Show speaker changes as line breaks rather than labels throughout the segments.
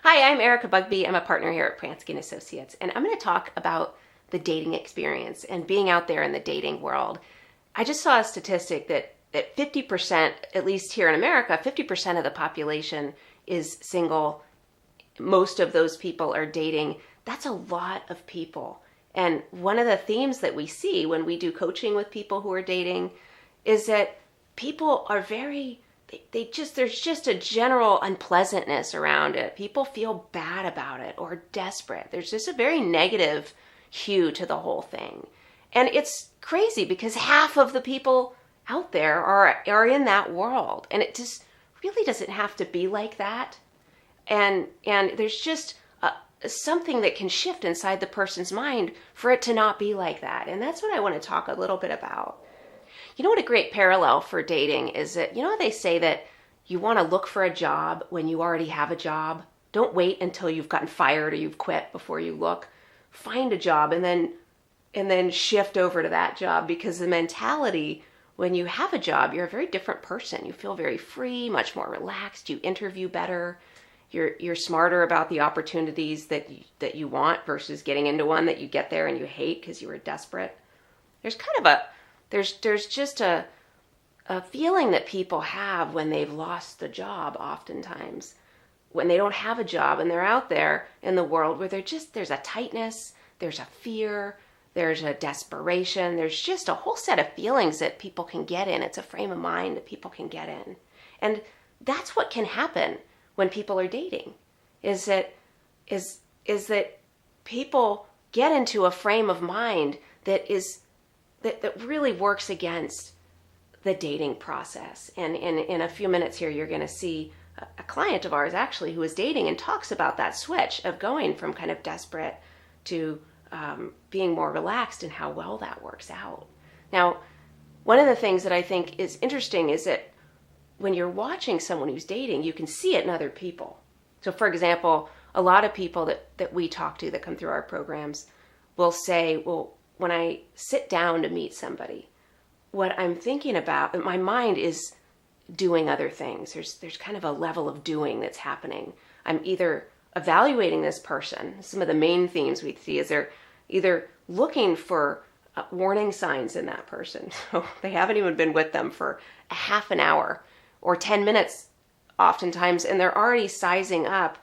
Hi, I'm Erica Bugby. I'm a partner here at Pransky & Associates, and I'm going to talk about the dating experience and being out there in the dating world. I just saw a statistic that 50%, at least here in America, 50% of the population is single. Most of those people are dating. That's a lot of people. And one of the themes that we see when we do coaching with people who are dating is that people are there's just a general unpleasantness around it. People feel bad about it or desperate. There's just a very negative hue to the whole thing. And it's crazy because half of the people out there are in that world. And it just really doesn't have to be like that. And there's just something that can shift inside the person's mind for it to not be like that. And that's what I want to talk a little bit about. You know what a great parallel for dating is that, you know, they say that you want to look for a job when you already have a job. Don't wait until you've gotten fired or you've quit before you look. Find a job and then shift over to that job, because the mentality when you have a job, you're a very different person. You feel very free, much more relaxed. You interview better. You're smarter about the opportunities that you want versus getting into one that you get there and you hate because you were desperate. There's just a feeling that people have when they've lost the job oftentimes, when they don't have a job and they're out there in the world where there's a tightness, there's a fear, there's a desperation, there's just a whole set of feelings that people can get in. It's a frame of mind that people can get in. And that's what can happen when people are dating, is that people get into a frame of mind that really works against the dating process. And in a few minutes here, you're going to see a client of ours actually who is dating and talks about that switch of going from kind of desperate to being more relaxed and how well that works out. Now, one of the things that I think is interesting is that when you're watching someone who's dating, you can see it in other people. So for example, a lot of people that we talk to that come through our programs will say, well, when I sit down to meet somebody, what I'm thinking about, my mind is doing other things. There's kind of a level of doing that's happening. I'm either evaluating this person. Some of the main themes we see is they're either looking for warning signs in that person. So they haven't even been with them for a half an hour or 10 minutes oftentimes, and they're already sizing up,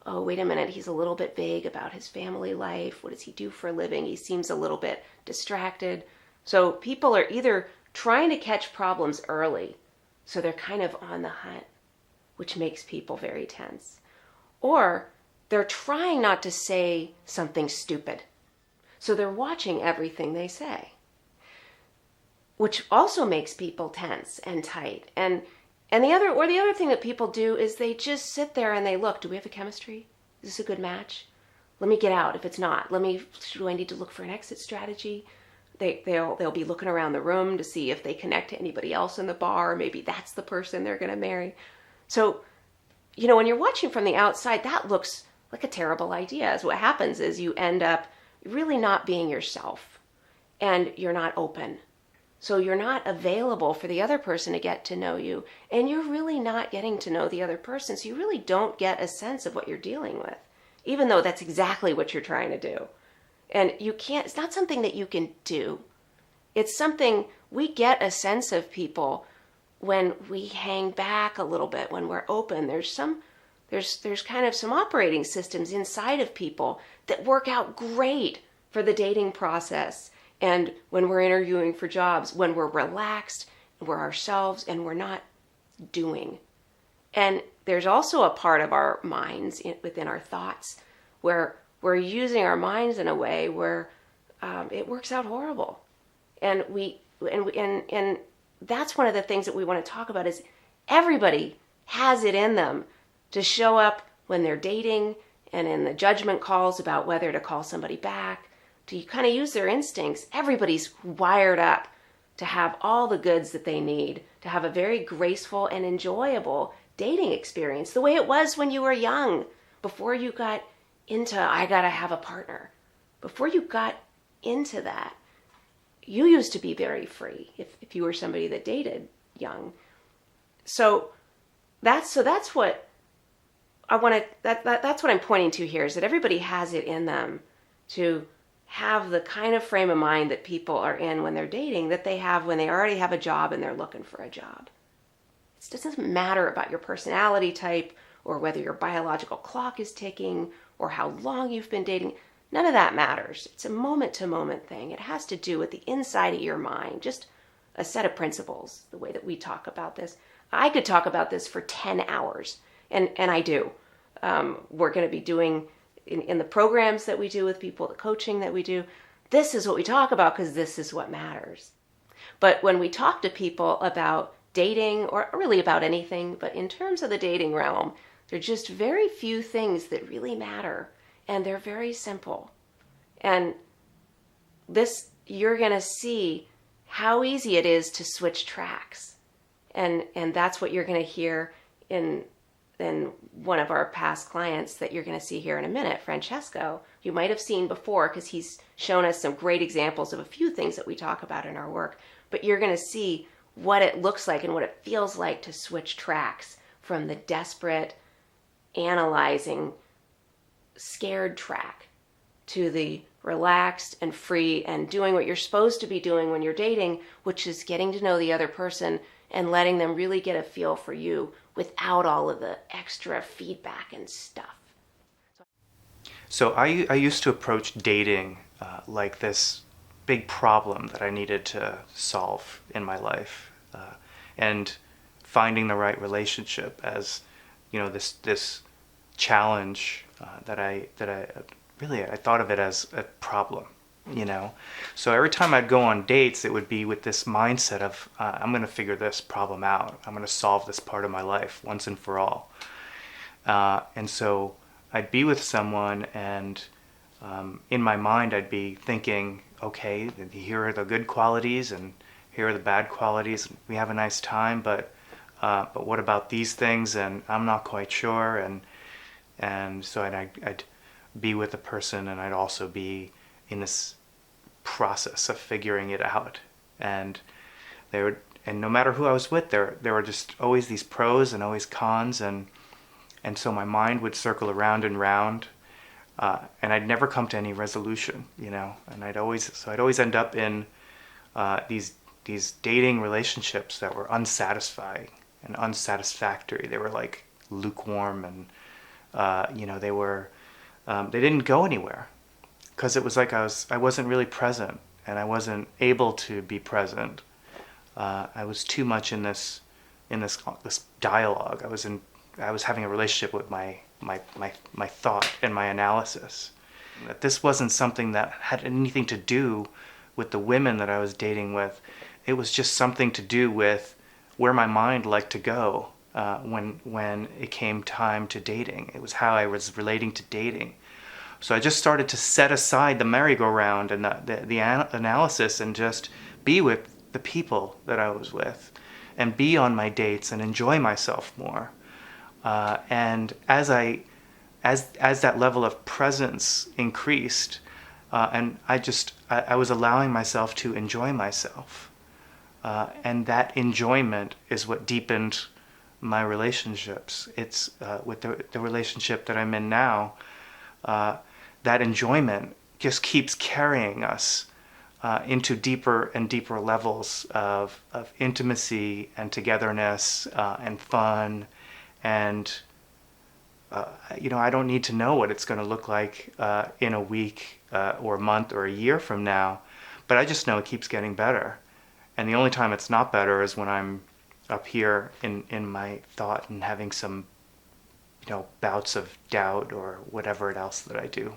oh, wait a minute, he's a little bit vague about his family life. What does he do for a living? He seems a little bit distracted. So people are either trying to catch problems early, so they're kind of on the hunt, which makes people very tense. Or they're trying not to say something stupid, so they're watching everything they say, which also makes people tense and tight. And the other thing that people do is they just sit there and they look, do we have a chemistry? Is this a good match? Let me get out if it's not. Do I need to look for an exit strategy? They'll be looking around the room to see if they connect to anybody else in the bar. Maybe that's the person they're going to marry. So, you know, when you're watching from the outside, that looks like a terrible idea. As what happens is you end up really not being yourself, and you're not open. So you're not available for the other person to get to know you, and you're really not getting to know the other person. So you really don't get a sense of what you're dealing with, even though that's exactly what you're trying to do. And it's not something that you can do. It's something we get a sense of people when we hang back a little bit, when we're open. There's kind of some operating systems inside of people that work out great for the dating process. And when we're interviewing for jobs, when we're relaxed, we're ourselves, and we're not doing. And there's also a part of our minds within our thoughts where we're using our minds in a way where it works out horrible. And that's one of the things that we want to talk about is everybody has it in them to show up when they're dating and in the judgment calls about whether to call somebody back, to kind of use their instincts. Everybody's wired up to have all the goods that they need to have a very graceful and enjoyable dating experience, the way it was when you were young, before you got into, I gotta have a partner. Before you got into that, you used to be very free if you were somebody that dated young. So that's what that's what I'm pointing to here, is that everybody has it in them to have the kind of frame of mind that people are in when they're dating that they have when they already have a job and they're looking for a job. It doesn't matter about your personality type or whether your biological clock is ticking or how long you've been dating. None of that matters. It's a moment to moment thing. It has to do with the inside of your mind, just a set of principles, the way that we talk about this. I could talk about this for 10 hours, and I do. We're going to be doing in the programs that we do with people, the coaching that we do, this is what we talk about because this is what matters. But when we talk to people about dating, or really about anything, but in terms of the dating realm, there are just very few things that really matter, and they're very simple. And this, you're going to see how easy it is to switch tracks. And that's what you're going to hear in one of our past clients that you're going to see here in a minute, Francesco. You might have seen before because he's shown us some great examples of a few things that we talk about in our work. But you're going to see what it looks like and what it feels like to switch tracks from the desperate, analyzing, scared track to the relaxed and free and doing what you're supposed to be doing when you're dating, which is getting to know the other person and letting them really get a feel for you without all of the extra feedback and stuff.
So I used to approach dating like this big problem that I needed to solve in my life, and finding the right relationship as, you know, this challenge that I thought of it as a problem, you know. So every time I'd go on dates, it would be with this mindset of I'm going to figure this problem out. I'm going to solve this part of my life once and for all. And so I'd be with someone, and in my mind I'd be thinking, okay, here are the good qualities and here are the bad qualities. We have a nice time, but what about these things? And I'm not quite sure. And so I'd be with a person, and I'd also be in this process of figuring it out. And no matter who I was with, there were just always these pros and always cons, and so my mind would circle around and round, and I'd never come to any resolution, you know. And I'd always end up in these dating relationships that were unsatisfying and unsatisfactory. They were like lukewarm, and you know, they didn't go anywhere because it was like I wasn't really present, and I wasn't able to be present. I was too much in this dialogue. I was having a relationship with my thought and my analysis. That this wasn't something that had anything to do with the women that I was dating with. It was just something to do with where my mind liked to go when it came time to dating. It was how I was relating to dating. So I just started to set aside the merry-go-round and the analysis and just be with the people that I was with and be on my dates and enjoy myself more. And as that level of presence increased, and I was allowing myself to enjoy myself. And that enjoyment is what deepened my relationships. It's with the relationship that I'm in now, that enjoyment just keeps carrying us into deeper and deeper levels of intimacy and togetherness and fun. And you know, I don't need to know what it's going to look like in a week or a month or a year from now, but I just know it keeps getting better. And the only time it's not better is when I'm up here in my thought and having some, you know, bouts of doubt or whatever else that I do.